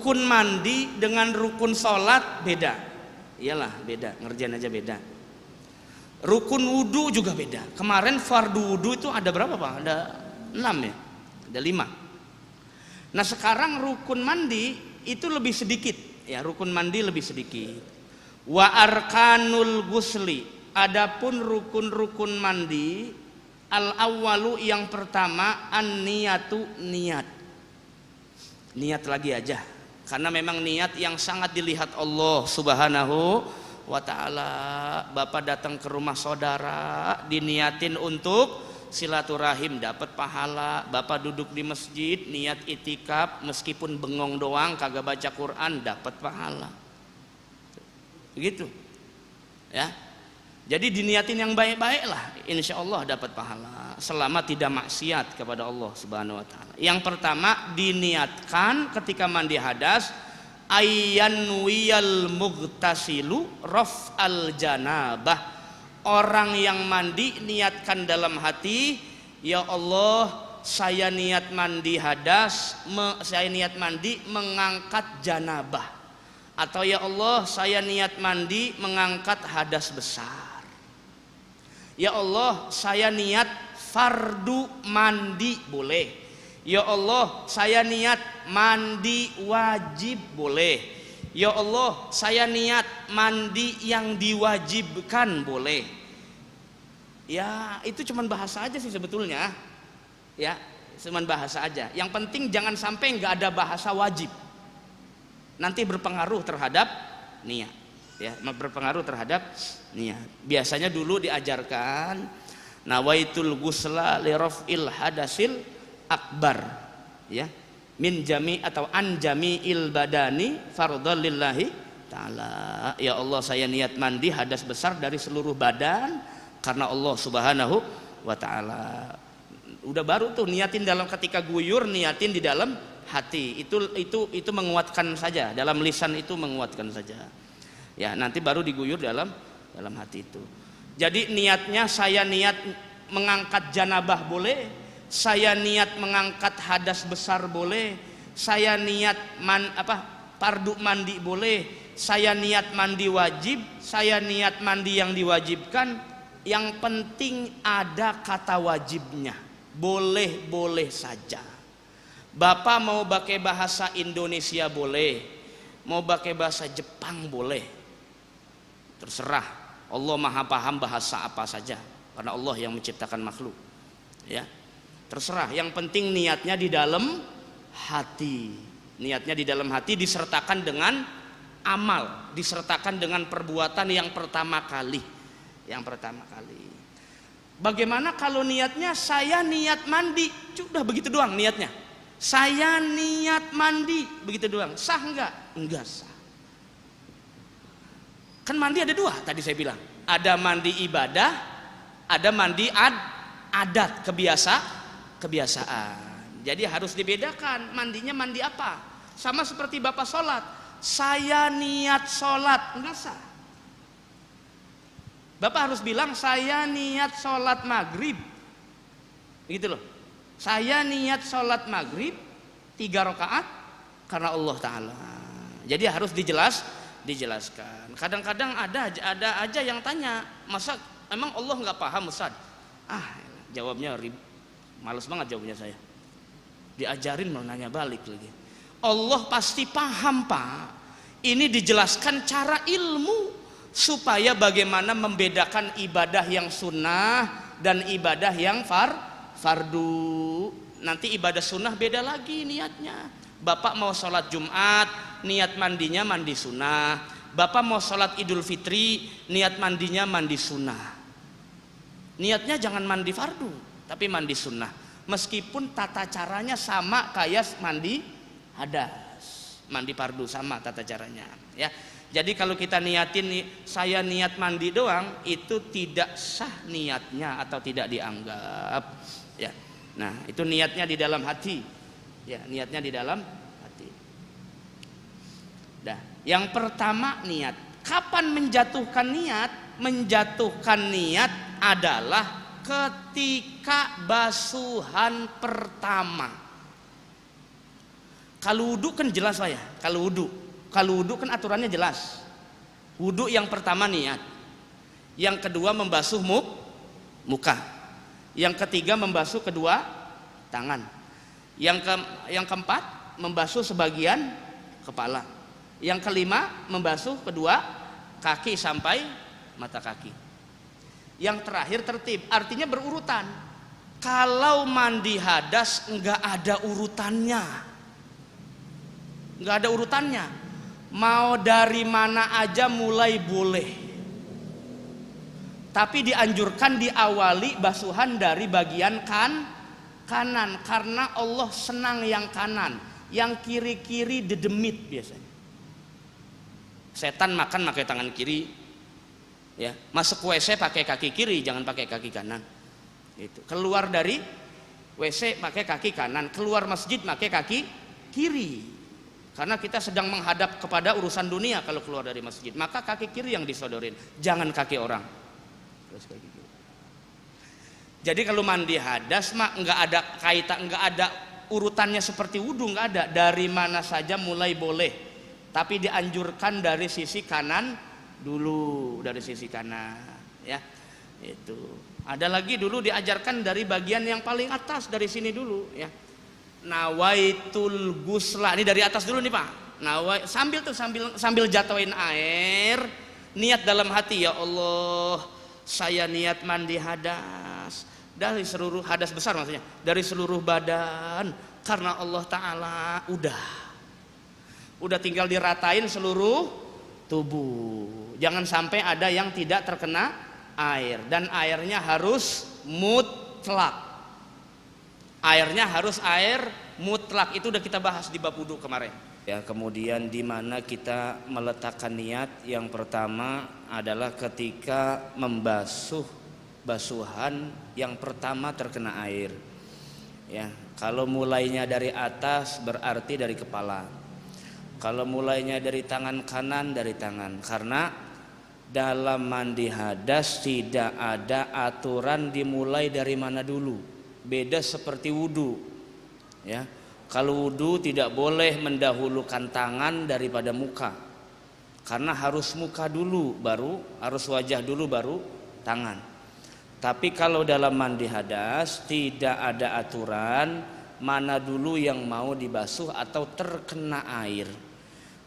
Rukun mandi dengan rukun sholat beda. Iyalah beda, ngerjain aja beda. Rukun wudhu juga beda. Kemarin fardu wudhu itu ada berapa Pak? Ada 6 ya? Ada 5. Nah sekarang rukun mandi itu lebih sedikit ya, rukun mandi lebih sedikit. Wa arkanul gusli, adapun rukun-rukun mandi, al awwalu yang pertama an niyatu, niat. Niat lagi aja, karena memang niat yang sangat dilihat Allah Subhanahu wa ta'ala. Bapak datang ke rumah saudara diniatin untuk silaturahim, dapat pahala. Bapak duduk di masjid niat itikaf, meskipun bengong doang kagak baca Quran, dapat pahala. Begitu ya. Jadi diniatin yang baik-baik lah, insya Allah dapat pahala selama tidak maksiat kepada Allah Subhanahu wa ta'ala. Yang pertama diniatkan ketika mandi hadas, ayyanwiyal mughtasilu raf'al janabah. Orang yang mandi niatkan dalam hati, ya Allah saya niat mandi hadas, saya niat mandi mengangkat janabah, atau ya Allah saya niat mandi mengangkat hadas besar. Ya Allah saya niat fardu mandi, boleh. Ya Allah saya niat mandi wajib, boleh. Ya Allah saya niat mandi yang diwajibkan, boleh. Ya itu cuman bahasa aja sih sebetulnya. Ya cuman bahasa aja. Yang penting jangan sampai nggak ada bahasa wajib, nanti berpengaruh terhadap niat. Ya, berpengaruh terhadap niat. Biasanya dulu diajarkan nawaitul ghusla li raf'il hadasil akbar, ya, min jami atau an jami'il badani fardhan lillahi ta'ala. Ya Allah saya niat mandi hadas besar dari seluruh badan karena Allah Subhanahu wa ta'ala. Udah baru tuh niatin dalam, ketika guyur niatin di dalam hati. Itu menguatkan saja, dalam lisan itu menguatkan saja. Ya, nanti baru diguyur dalam hati itu. Jadi niatnya saya niat mengangkat janabah, boleh. Saya niat mengangkat hadas besar, boleh. Saya niat fardu mandi, boleh. Saya niat mandi wajib, saya niat mandi yang diwajibkan. Yang penting ada kata wajibnya. Boleh-boleh saja. Bapak mau pakai bahasa Indonesia boleh, mau pakai bahasa Jepang boleh. Terserah, Allah maha paham bahasa apa saja, karena Allah yang menciptakan makhluk. Ya, terserah. Yang penting niatnya di dalam hati. Niatnya di dalam hati disertakan dengan amal, disertakan dengan perbuatan yang pertama kali. Yang pertama kali. Bagaimana kalau niatnya saya niat mandi, sudah begitu doang niatnya. Saya niat mandi, begitu doang. Sah enggak? Enggak sah. Kan mandi ada 2 tadi saya bilang. Ada mandi ibadah, ada mandi adat, kebiasaan. Jadi harus dibedakan mandinya mandi apa. Sama seperti Bapak sholat, saya niat sholat, enggak sah. Bapak harus bilang saya niat sholat maghrib, begitu loh. Saya niat sholat maghrib 3 rakaat karena Allah Ta'ala. Jadi harus dijelaskan. Kadang-kadang ada aja yang tanya, masa emang Allah nggak paham Ustaz? Jawabnya males banget jawabnya saya. Diajarin mau nanya balik lagi. Allah pasti paham Pak. Ini dijelaskan cara ilmu supaya bagaimana membedakan ibadah yang sunnah dan ibadah yang fardu. Nanti ibadah sunnah beda lagi niatnya. Bapak mau sholat Jumat, niat mandinya mandi sunnah. Bapak mau sholat Idul Fitri, niat mandinya mandi sunnah. Niatnya jangan mandi fardu, tapi mandi sunnah. Meskipun tata caranya sama kayak mandi hadas, mandi fardu sama tata caranya. Ya, jadi kalau kita niatin saya niat mandi doang, itu tidak sah niatnya atau tidak dianggap. Ya, nah itu niatnya di dalam hati. Ya, niatnya di dalam hati. Dah. Yang pertama niat. Kapan menjatuhkan niat? Menjatuhkan niat adalah ketika basuhan pertama. Kalau wudu kan jelas Pak ya. Kalau wudu kan aturannya jelas. Wudu yang pertama niat. Yang kedua membasuh muka. Yang ketiga membasuh kedua tangan. Yang keempat membasuh sebagian kepala. Yang kelima membasuh kedua kaki sampai mata kaki. Yang terakhir tertib, artinya berurutan. Kalau mandi hadas enggak ada urutannya. Enggak ada urutannya. Mau dari mana aja mulai boleh. Tapi dianjurkan diawali basuhan dari bagian kanan karena Allah senang yang kanan, yang kiri-kiri dedemit biasanya. Setan makan pakai tangan kiri, ya. Masuk WC pakai kaki kiri, jangan pakai kaki kanan. Itu. Keluar dari WC pakai kaki kanan, keluar masjid pakai kaki kiri. Karena kita sedang menghadap kepada urusan dunia kalau keluar dari masjid, maka kaki kiri yang disodorin, jangan kaki orang. Terus kaki kiri. Jadi kalau mandi hadas mah nggak ada kaitan, nggak ada urutannya seperti wudhu, nggak ada. Dari mana saja mulai boleh, tapi dianjurkan dari sisi kanan dulu, dari sisi kanan, ya. Itu. Ada lagi dulu diajarkan dari bagian yang paling atas, dari sini dulu, ya. Nawaitul gusla, ini dari atas dulu nih Pak. Sambil jatuhin air, niat dalam hati, ya Allah, saya niat mandi hadas dari seluruh hadas besar, maksudnya dari seluruh badan karena Allah Ta'ala. Udah tinggal diratain seluruh tubuh, jangan sampai ada yang tidak terkena air. Dan airnya harus mutlak, airnya harus air mutlak. Itu udah kita bahas di bab wudu kemarin, ya. Kemudian di mana kita meletakkan niat, yang pertama adalah ketika membasuh basuhan yang pertama terkena air, ya. Kalau mulainya dari atas berarti dari kepala. Kalau mulainya dari tangan kanan, dari tangan. Karena dalam mandi hadas tidak ada aturan dimulai dari mana dulu. Beda seperti wudu, ya. Kalau wudu tidak boleh mendahulukan tangan daripada muka, karena harus muka dulu baru, harus wajah dulu baru tangan. Tapi kalau dalam mandi hadas tidak ada aturan mana dulu yang mau dibasuh atau terkena air.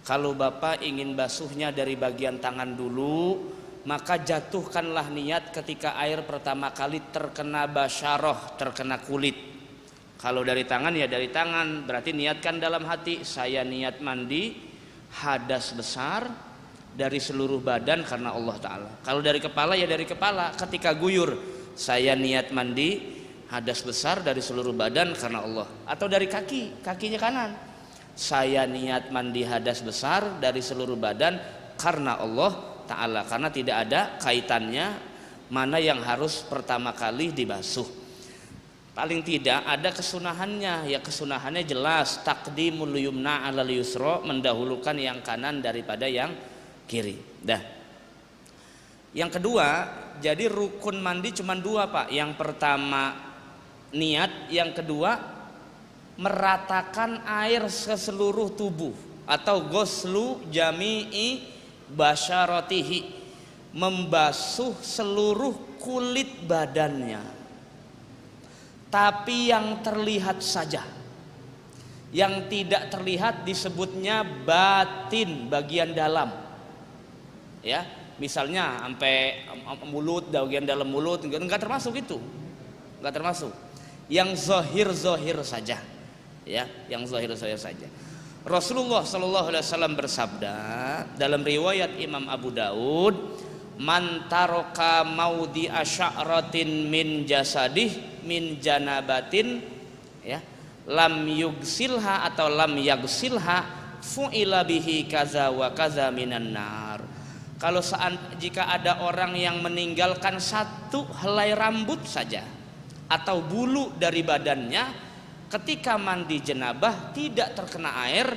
Kalau Bapak ingin basuhnya dari bagian tangan dulu, maka jatuhkanlah niat ketika air pertama kali terkena basyaroh, terkena kulit. Kalau dari tangan ya dari tangan, berarti niatkan dalam hati, saya niat mandi hadas besar dari seluruh badan karena Allah Ta'ala. Kalau dari kepala ya dari kepala, ketika guyur saya niat mandi hadas besar dari seluruh badan karena Allah. Atau dari kakinya kanan, saya niat mandi hadas besar dari seluruh badan karena Allah Ta'ala. Karena tidak ada kaitannya mana yang harus pertama kali dibasuh. Paling tidak ada kesunahannya, ya kesunahannya jelas, taqdimul yumna 'alal yusra, mendahulukan yang kanan daripada yang kiri. Yang kedua, jadi rukun mandi cuma dua Pak. Yang pertama niat, yang kedua meratakan air ke seluruh tubuh atau ghuslu jami'i basyaratihi, membasuh seluruh kulit badannya. Tapi yang terlihat saja, yang tidak terlihat disebutnya batin, bagian dalam, ya. Misalnya sampai mulut, bagian dalam mulut, enggak termasuk itu, enggak termasuk. Yang zahir saja, ya, yang zahir saja. Rasulullah Shallallahu Alaihi Wasallam bersabda dalam riwayat Imam Abu Daud, man taroka maudi asyaratin min jasadih min janabatin, ya, lam yugsilha atau lam yagsilha fu'ila bihi kaza wa kaza minan nar. Kalau jika ada orang yang meninggalkan satu helai rambut saja atau bulu dari badannya ketika mandi jenabah tidak terkena air,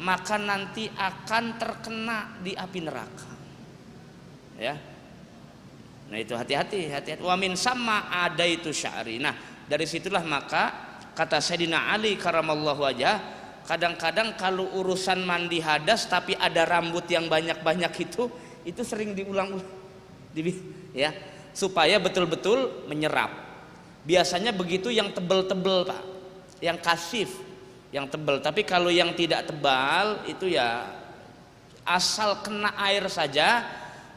maka nanti akan terkena di api neraka, ya. Nah itu hati-hati. Wa min sama ada itu sya'ri. Nah dari situlah maka kata Sayyidina Ali karamallahu wajah, kadang-kadang kalau urusan mandi hadas tapi ada rambut yang banyak-banyak itu sering diulang-ulang, ya, supaya betul-betul menyerap. Biasanya begitu yang tebel-tebel Pak, yang kasif, yang tebel. Tapi kalau yang tidak tebal itu ya asal kena air saja,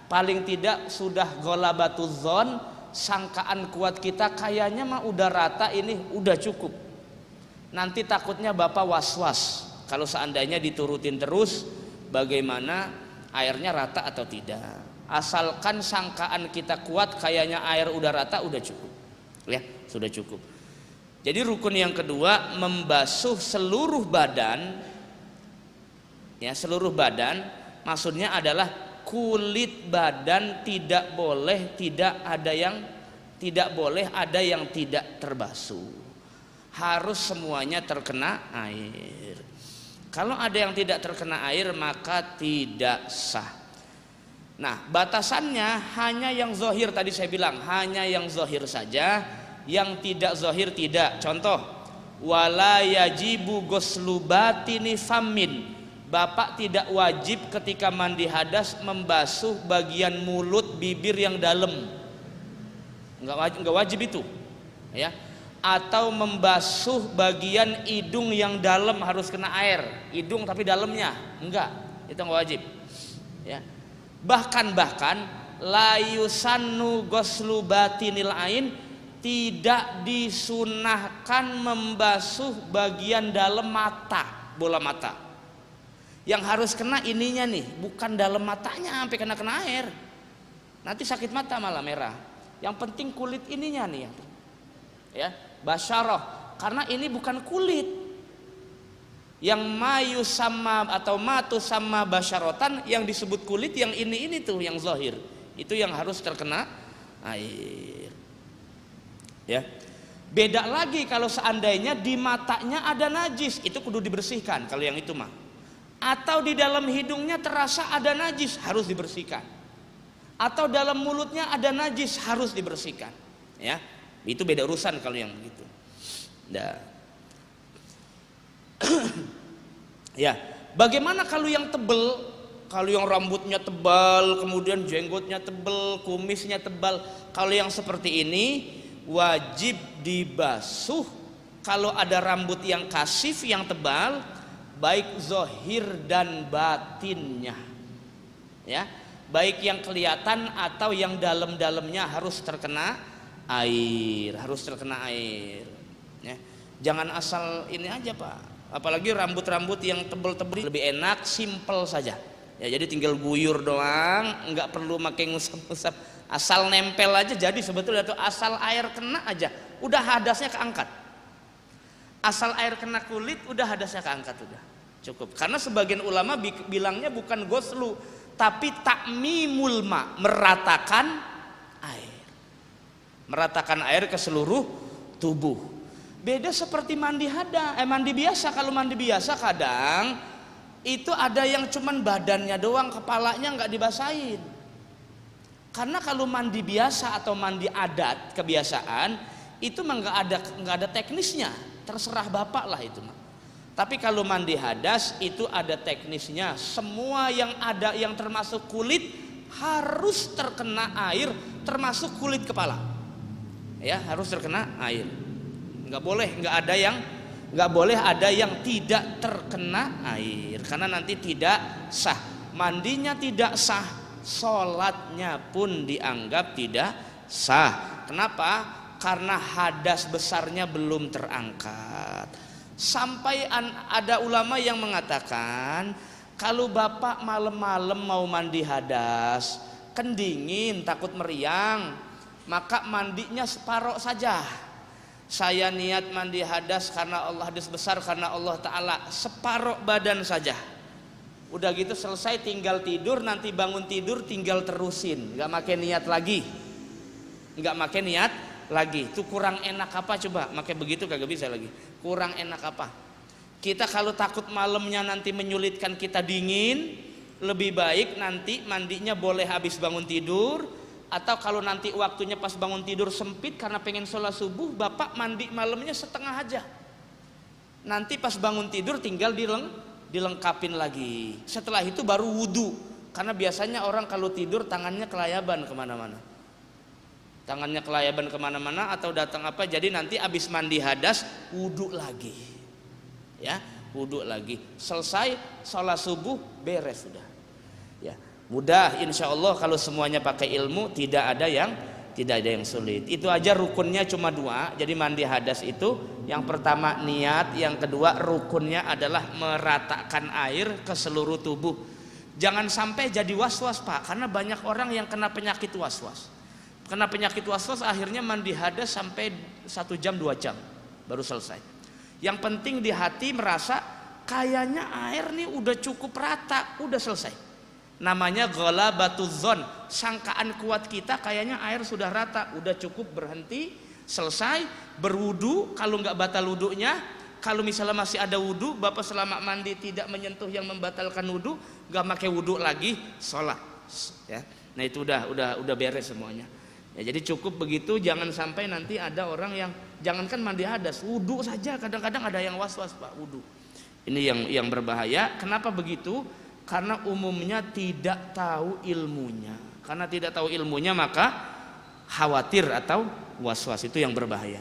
paling tidak sudah golabatuzon, sangkaan kuat kita kayaknya mah udah rata ini, udah cukup. Nanti takutnya Bapak was-was kalau seandainya diturutin terus bagaimana airnya rata atau tidak. Asalkan sangkaan kita kuat kayaknya air udah rata, udah cukup. Ya, sudah cukup. Jadi rukun yang kedua, membasuh seluruh badan. Ya, seluruh badan maksudnya adalah kulit badan tidak boleh ada yang tidak terbasuh. Harus semuanya terkena air. Kalau ada yang tidak terkena air maka tidak sah. Nah, batasannya hanya yang zahir, tadi saya bilang hanya yang zahir saja, yang tidak zahir tidak. Contoh, wala yajibu ghuslu batini famin. Bapak tidak wajib ketika mandi hadas membasuh bagian mulut, bibir yang dalam. Enggak wajib itu. Ya. Atau membasuh bagian hidung yang dalam harus kena air, hidung tapi dalamnya enggak, itu enggak wajib. Ya. Bahkan la yusannu ghuslu batinil ain, tidak disunahkan membasuh bagian dalam mata, bola mata. Yang harus kena ininya nih, bukan dalam matanya sampai kena air. Nanti sakit mata malah merah. Yang penting kulit ininya nih ya. Basyarah, karena ini bukan kulit. Yang mayu sama atau matu sama basyarotan, yang disebut kulit yang ini tuh yang zahir. Itu yang harus terkena air. Ya. Beda lagi kalau seandainya di matanya ada najis, itu kudu dibersihkan kalau yang itu mah. Atau di dalam hidungnya terasa ada najis, harus dibersihkan. Atau dalam mulutnya ada najis, harus dibersihkan. Ya. Itu beda urusan kalau yang begitu. Nah. Ya, bagaimana kalau yang tebel? Kalau yang rambutnya tebal, kemudian jenggotnya tebal, kumisnya tebal, kalau yang seperti ini wajib dibasuh. Kalau ada rambut yang kasif, yang tebal, baik zahir dan batinnya. Ya, baik yang kelihatan atau yang dalam-dalamnya harus terkena air, ya. Jangan asal ini aja Pak, apalagi rambut-rambut yang tebel-tebel, lebih enak simple saja ya, jadi tinggal guyur doang, nggak perlu pakai ngusap-ngusap, asal nempel aja jadi sebetulnya tuh, asal air kena aja udah hadasnya keangkat, asal air kena kulit udah hadasnya keangkat, udah cukup. Karena sebagian ulama bilangnya bukan ghuslu tapi takmimul ma, meratakan air ke seluruh tubuh. Beda seperti mandi biasa. Kalau mandi biasa kadang itu ada yang cuman badannya doang, kepalanya nggak dibasahin. Karena kalau mandi biasa atau mandi adat kebiasaan itu mah nggak ada teknisnya, terserah Bapak lah itu mah. Tapi kalau mandi hadas itu ada teknisnya. Semua yang ada yang termasuk kulit harus terkena air, termasuk kulit kepala. Ya, harus terkena air. Nggak boleh ada yang tidak terkena air, karena nanti tidak sah. Mandinya tidak sah, sholatnya pun dianggap tidak sah. Kenapa? Karena hadas besarnya belum terangkat. Sampai ada ulama yang mengatakan kalau Bapak malam-malam mau mandi hadas, kan dingin, takut meriang, maka mandinya separoh saja. Saya niat mandi hadas karena Allah, hadas besar karena Allah Ta'ala, separoh badan saja. Udah gitu selesai tinggal tidur, nanti bangun tidur tinggal terusin, nggak makai niat lagi. Itu kurang enak apa coba? Makai begitu kagak bisa lagi. Kurang enak apa? Kita kalau takut malamnya nanti menyulitkan kita dingin, lebih baik nanti mandinya boleh habis bangun tidur. Atau kalau nanti waktunya pas bangun tidur sempit karena pengen sholat subuh, Bapak mandi malamnya setengah aja. Nanti pas bangun tidur tinggal dilengkapin lagi. Setelah itu baru wudu. Karena biasanya orang kalau tidur tangannya kelayaban kemana-mana. Tangannya kelayaban kemana-mana atau datang apa. Jadi nanti abis mandi hadas wudu lagi. Ya, wudu lagi. Selesai sholat subuh beres sudah. Ya, mudah insya Allah kalau semuanya pakai ilmu, tidak ada yang sulit. Itu aja rukunnya cuma 2. Jadi mandi hadas itu yang pertama niat, yang kedua rukunnya adalah meratakan air ke seluruh tubuh. Jangan sampai jadi was-was Pak, karena banyak orang yang kena penyakit was-was. Kena penyakit was-was akhirnya mandi hadas sampai 1 jam 2 jam baru selesai. Yang penting di hati merasa kayaknya air nih udah cukup rata, udah selesai. Namanya ghalabatuzon, sangkaan kuat kita kayaknya air sudah rata, udah cukup, berhenti, selesai, berwudu. Kalau nggak batal wudunya, kalau misalnya masih ada wudu, Bapak selama mandi tidak menyentuh yang membatalkan wudu, nggak pakai wudu lagi, sholat. Ya, nah itu udah beres semuanya. Ya, jadi cukup begitu, jangan sampai nanti ada orang yang jangankan mandi hadas, wudu saja kadang-kadang ada yang was-was Pak, wudu. Ini yang berbahaya. Kenapa begitu? Karena umumnya tidak tahu ilmunya. Karena tidak tahu ilmunya maka khawatir atau was-was, itu yang berbahaya.